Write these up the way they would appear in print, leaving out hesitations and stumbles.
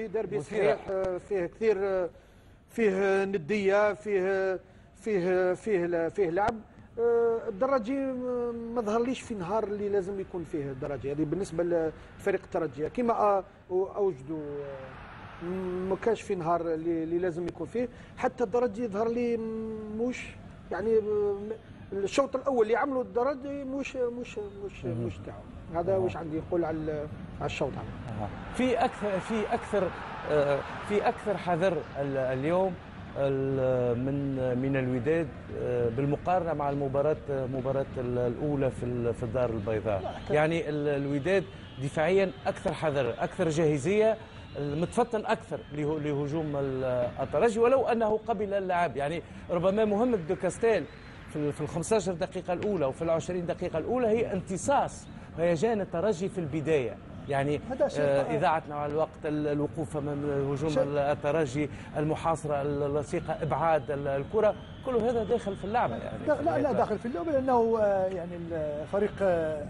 ديربي صحيح، فيه كثير، فيه نديه، فيه لعب. الدرجي ما ظهرليش في نهار اللي لازم يكون فيه الدرجي هذه بالنسبه لفريق الترجي كما اوجدوا. ما كانش في نهار اللي لازم يكون فيه. حتى الدرجي ظهر لي مش يعني الشوط الاول اللي عملوا الدرجي مش تاعو. هذا واش عندي نقول على الشوط هذا. في اكثر حذر اليوم من الوداد بالمقارنه مع المباراه الاولى في الدار البيضاء. يعني الوداد دفاعيا اكثر حذر، اكثر جاهزيه، متفطن اكثر لهجوم الترجي، ولو انه قبل اللعب. يعني ربما مهمه دو كاستيل في ال 15 دقيقه الاولى وفي ال 20 دقيقه الاولى هي امتصاص هيجان الترجي في البدايه. يعني إذاعة نوع الوقت، الوقوف أمام هجوم الترجي، المحاصرة اللصيقة، إبعاد الكرة، كل هذا داخل في اللعبة. يعني لا داخل في اللعبة، لأنه يعني فريق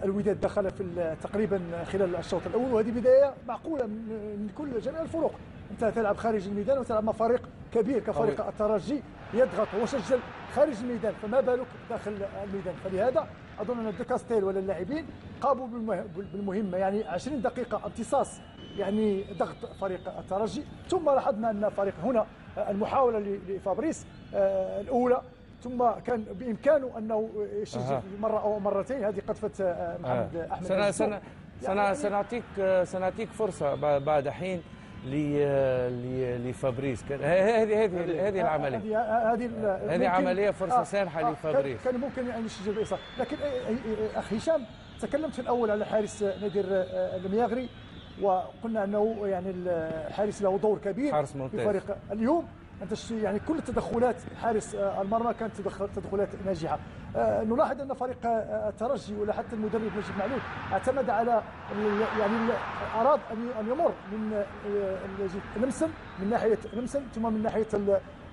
الوداد دخل في تقريبا خلال الشوط الأول، وهذه بداية معقولة من كل جميع الفرق. أنت تلعب خارج الميدان وتلعب مع فريق كبير كفريق الترجي يضغط وسجل خارج الميدان، فما بالك داخل الميدان. فلهذا أظن أن دو كاستيل ولا اللاعبين قاموا بالمهمة، يعني 20 دقيقة امتصاص يعني ضغط فريق الترجي. ثم لاحظنا أن فريق هنا المحاولة لفابريس الأولى، ثم كان بإمكانه أنه يسجل مرة أو مرتين. هذه قطفة محمد أحمد. سنعطيك فرصة بعد حين لفابريس. هذه العمليه، هذه عمليه فرصه سانحه لفابريس. كان ممكن ان يسجل باصابه. لكن اخ هشام، تكلمت في الاول على حارس نادر المياغري، وقلنا انه يعني الحارس له دور كبير في فريق. اليوم انت يعني كل التدخلات حارس المرمى كانت تدخلات ناجحه. نلاحظ ان فريق الترجي ولا حتى المدرب نجيب معلول اعتمد على يعني اراد ان يمر من نمسن، من ناحيه نمسن ثم من ناحيه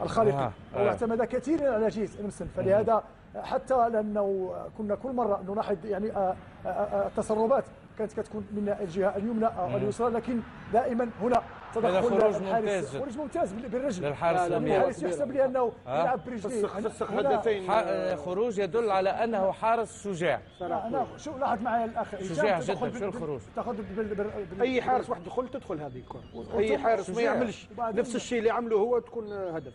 الخالقي، واعتمد كثيرا على جهه نمسن. فلهذا حتى لانه كنا كل مره نلاحظ يعني التسربات كانت كتكون من الجهه اليمنى او اليسرى، لكن دائما هنا تدخل الحارس، خروج ممتاز بالرجل الحارس يحسب لي انه يلعب برجليه. فسخ هدفين خروج يدل على انه حارس شجاع. انا شو لاحظ معي الاخ شجاع جدا في الخروج. اي حارس واحد تدخل هذه الكره، اي حارس ما يعملش نفس الشيء اللي عمله هو تكون هدف.